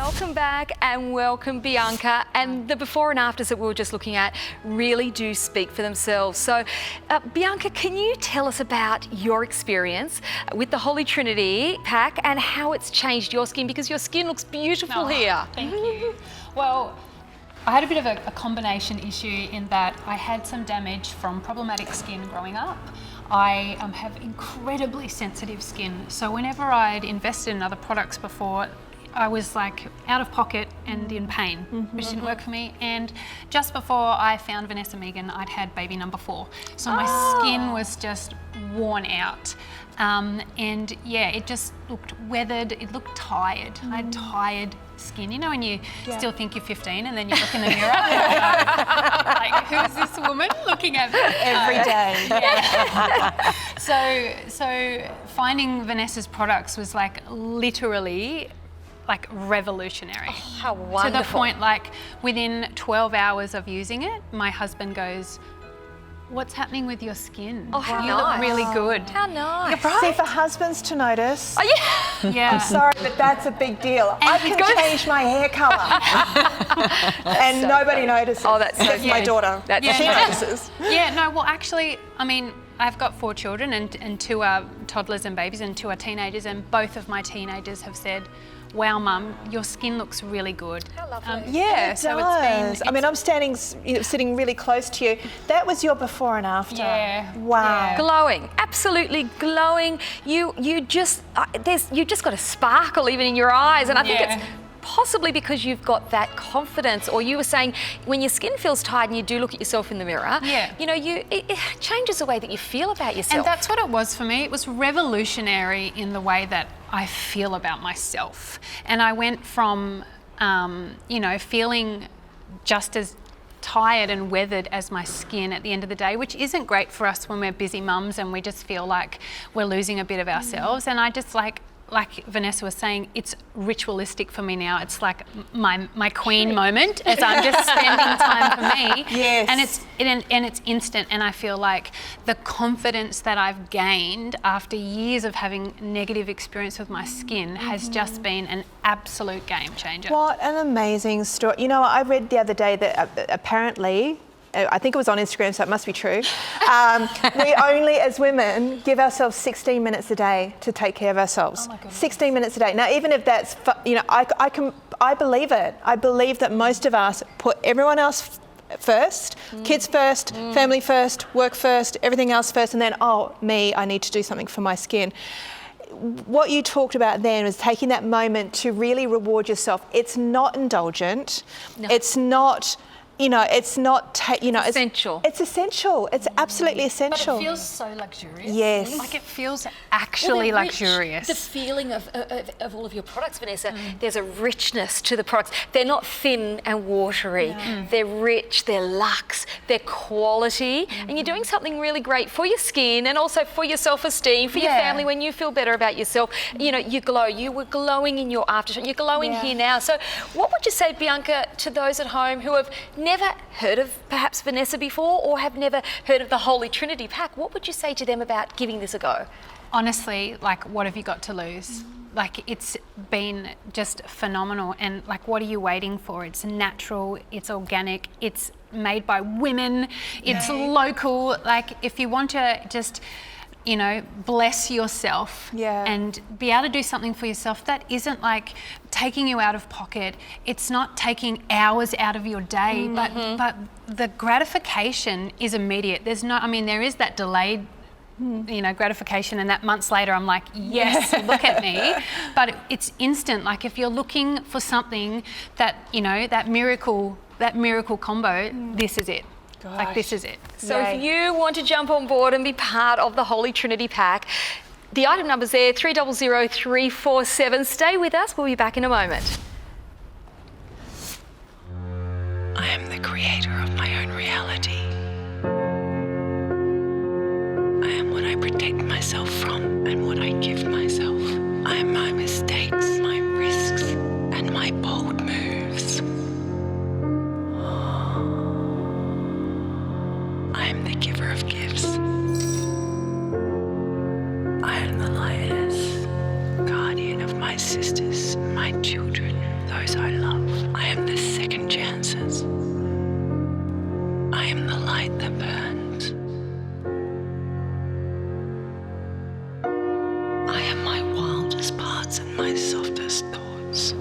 Welcome back and welcome Bianca. And the before and afters that we were just looking at really do speak for themselves. So Bianca, can you tell us about your experience with the Holy Trinity pack and how it's changed your skin? Because your skin looks beautiful here. Thank you. Well, I had a bit of a combination issue in that I had some damage from problematic skin growing up. I have incredibly sensitive skin. So whenever I'd invested in other products before, I was like out of pocket and in pain, which didn't work for me. And just before I found Vanessa Megan, I'd had baby number 4. So my skin was just worn out. And yeah, it just looked weathered, it looked tired. I had tired skin. You know when you still think you're 15 and then you look in the mirror like, who is this woman looking at me? Every day. Yeah. So finding Vanessa's products was like literally like revolutionary. How wonderful. To the point, like within 12 hours of using it, my husband goes, "What's happening with your skin? Oh, how you nice. look really good." How nice. See, for husbands to notice. Oh, yeah. Yeah. I'm sorry, but that's a big deal. I can change my hair colour, and nobody notices. Oh, that's so except my cute. daughter. That's she so notices. Yeah, no, well, actually, I mean, I've got 4 children and 2 are toddlers and babies and 2 are teenagers, and both of my teenagers have said, "Wow, Mum, your skin looks really good." How lovely. Yeah, it so does. I mean, I'm sitting really close to you. That was your before and after. Yeah. Wow. Yeah. Glowing, absolutely glowing. You just got a sparkle even in your eyes, and I think it's possibly because you've got that confidence. Or you were saying when your skin feels tired and you do look at yourself in the mirror, you know, it changes the way that you feel about yourself. And that's what it was for me. It was revolutionary in the way that I feel about myself. And I went from, you know, feeling just as tired and weathered as my skin at the end of the day, which isn't great for us when we're busy mums and we just feel like we're losing a bit of ourselves. And I just like Vanessa was saying, it's ritualistic for me now. It's like my queen moment as I'm just spending time for me. Yes. And it's instant. And I feel like the confidence that I've gained after years of having negative experience with my skin has just been an absolute game changer. What an amazing story. You know, I read the other day that apparently, I think it was on Instagram, so it must be true. We only, as women, give ourselves 16 minutes a day to take care of ourselves. 16 minutes a day. Now, even if that's, you know, I believe it. I believe that most of us put everyone else first, kids first, family first, work first, everything else first, and then, oh, me, I need to do something for my skin. What you talked about then was taking that moment to really reward yourself. It's not indulgent. No. It's not... You know, it's not, you know, essential. It's essential. It's absolutely essential. But it feels so luxurious. Yes. Like it feels actually luxurious. The feeling of all of your products, Vanessa, there's a richness to the products. They're not thin and watery. No. They're rich, they're luxe, they're quality. And you're doing something really great for your skin and also for your self-esteem, for your family. When you feel better about yourself, you know, you glow. You were glowing in your aftershave. You're glowing here now. So what would you say, Bianca, to those at home who have never heard of perhaps Vanessa before or have never heard of the Holy Trinity pack? What would you say to them about giving this a go? Honestly, like, what have you got to lose? Like, it's been just phenomenal. And like, what are you waiting for? It's natural, it's organic, it's made by women, it's local. Like, if you want to just, you know, bless yourself and be able to do something for yourself that isn't like taking you out of pocket. It's not taking hours out of your day, but the gratification is immediate. There's no, I mean, there is that delayed, you know, gratification, and that months later I'm like, yes, look at me. But it's instant. Like if you're looking for something that, you know, that miracle combo, this is it. Like this is it. So if you want to jump on board and be part of the Holy Trinity pack, the item number's there, 300347. Stay with us, we'll be back in a moment. I am the creator of my own reality. I am what I protect myself from and what I give myself. I am my mistakes, my risks, and my bold moves. I am the giver of gifts. I am the lioness, guardian of my sisters, my children, those those I love. I am the second chances. I am the light that burns. I am my wildest parts and my softest thoughts.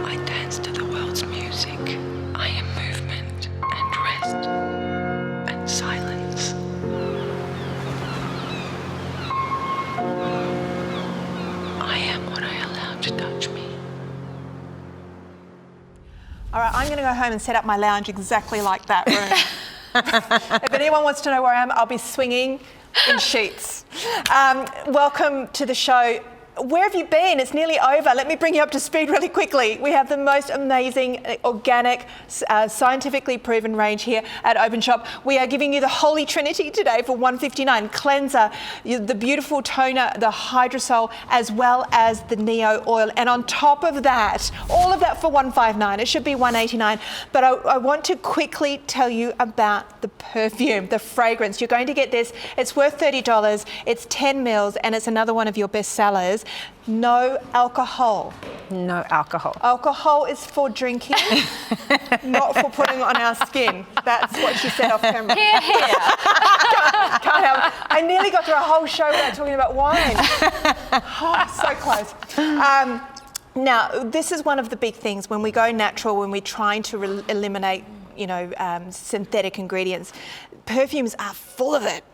I dance to the world's music. I am movement and rest and silence. I am what I allow to touch me. All right, I'm going to go home and set up my lounge exactly like that room. If anyone wants to know where I am, I'll be swinging in sheets. Welcome to the show. Where have you been? It's nearly over. Let me bring you up to speed really quickly. We have the most amazing, organic, scientifically proven range here at Openshop. We are giving you the Holy Trinity today for $159. Cleanser, the beautiful toner, the hydrosol, as well as the Neo oil. And on top of that, all of that for $159. It should be $189. But I want to quickly tell you about the perfume, the fragrance. You're going to get this. It's worth $30. It's 10 mils, and it's another one of your best sellers. No alcohol. No alcohol. Alcohol is for drinking, not for putting on our skin. That's what she said off camera. Here, here. Can't help it. I nearly got through a whole show without talking about wine. Oh, so close. Now, this is one of the big things when we go natural, when we're trying to eliminate, synthetic ingredients. Perfumes are full of it.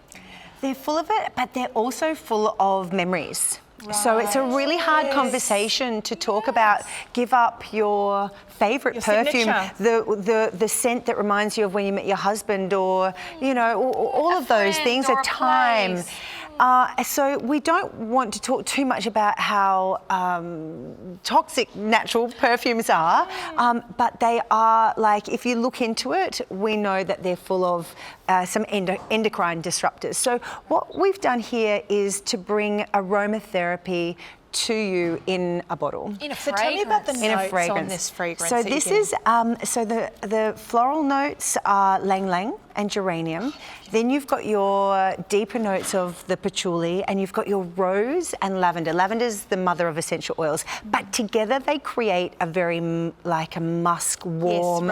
They're full of it, but they're also full of memories. So it's a really hard conversation to talk about. Give up your favourite perfume, the scent that reminds you of when you met your husband, or all of those things. A time. So we don't want to talk too much about how toxic natural perfumes are, but they are, like, if you look into it, we know that they're full of some endocrine disruptors. So what we've done here is to bring aromatherapy to you in a bottle. In a fragrance. So tell me about the notes on this fragrance. So this is, the floral notes are ylang ylang and geranium. Then you've got your deeper notes of the patchouli, and you've got your rose and lavender. Lavender is the mother of essential oils, but together they create a very like a musk, warm,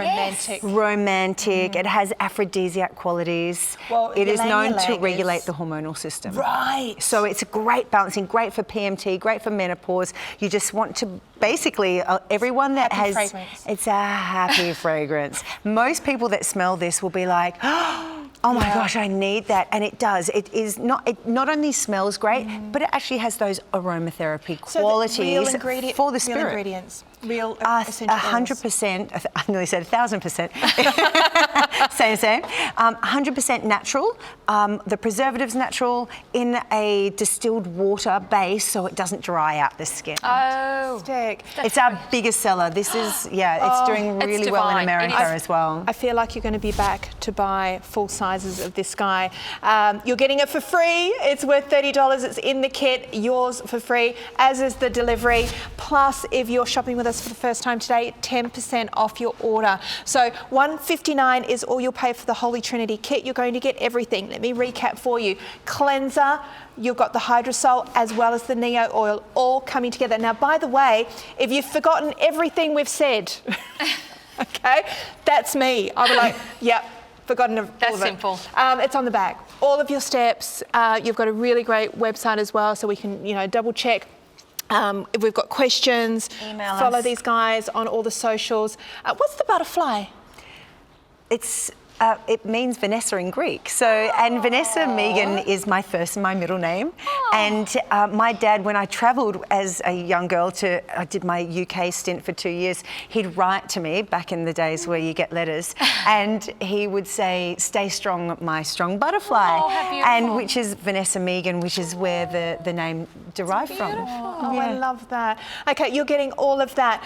romantic. It has aphrodisiac qualities. Well, it is known to regulate the hormonal system. Right. So it's a great balancing, great for PMT, great for menopause. You just want to basically everyone that happy has fragrance. It's a happy fragrance. Most people that smell this will be like, oh my gosh, I need that. And it does. It not only smells great, but it actually has those aromatherapy qualities for the spirit. Real ingredients. Real essential 100%, I nearly said 1,000%. Same. 100% natural. The preservative's natural in a distilled water base, so it doesn't dry out the skin. Oh. It's our biggest seller. This is, it's doing really well in America as well. I feel like you're going to be back to buy full sizes of this guy. You're getting it for free. It's worth $30. It's in the kit. Yours for free, as is the delivery. Plus, if you're shopping with us for the first time today, 10% off your order. So $159 is all you'll pay for the Holy Trinity kit. You're going to get everything. Let me recap for you. Cleanser, you've got the hydrosol as well as the Neo oil, all coming together. Now, by the way, if you've forgotten everything we've said, okay, that's me. I'll be like, yep. Forgotten all of it. That's simple. It's on the back. All of your steps. You've got a really great website as well, so we can, double check. If we've got questions, follow these guys on all the socials. What's the butterfly? It means Vanessa in Greek. So, and Vanessa Megan is my first and my middle name. And my dad, when I travelled as a young girl I did my UK stint for 2 years, he'd write to me back in the days where you get letters, and he would say, "Stay strong, my strong butterfly," and which is Vanessa Megan, which is where the name derived from. Oh, I love that. Okay, you're getting all of that.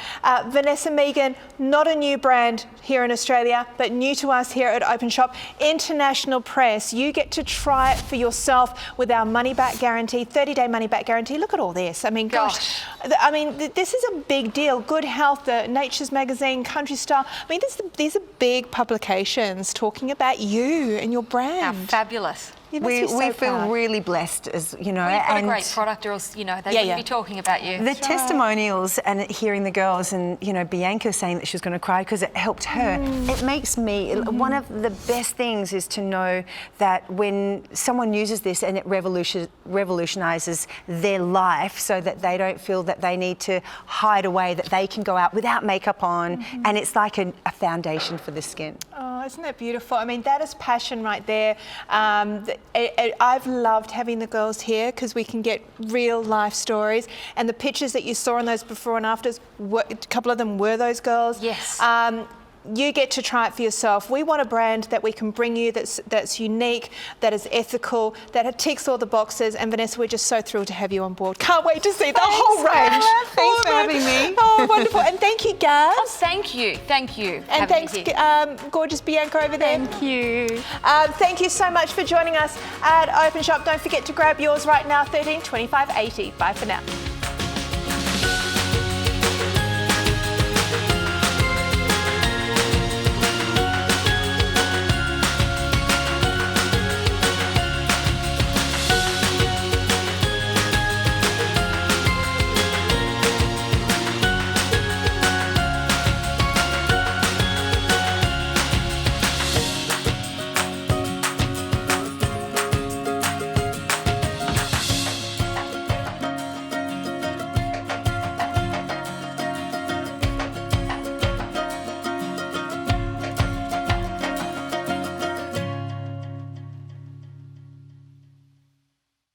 Vanessa Megan, not a new brand here in Australia, but new to us here at Openshop. International press. You get to try it for yourself with our money-back guarantee, 30-day money-back guarantee. Look at all this. I mean, gosh. I mean, this is a big deal. Good Health, the Nature's Magazine, Country Style. I mean, these are big publications talking about you and your brand. How fabulous. You must be We so feel proud. really blessed, as you know. You've got and a great product, or else, you know, they Yeah, wouldn't yeah. be talking about you. the testimonials and hearing the girls, and you know, Bianca saying that she was going to cry because it helped her. It makes me. One of the best things is to know that when someone uses this and it revolutionises their life, so that they don't feel that they need to hide away, that they can go out without makeup on, and it's like a foundation for the skin. Oh, isn't that beautiful? I mean, that is passion right there. I've loved having the girls here because we can get real life stories, and the pictures that you saw in those before and afters, a couple of them were those girls. Yes. You get to try it for yourself. We want a brand that we can bring you that's unique, that is ethical, that ticks all the boxes. And Vanessa, we're just so thrilled to have you on board. Can't wait to see the whole range. Thanks for having me. Oh, wonderful. And thank you, Gaz. Oh, thank you. Thank you. And having thanks, me here. gorgeous Bianca over there. Thank you. Thank you so much for joining us at Openshop. Don't forget to grab yours right now, 13 25 80. Bye for now.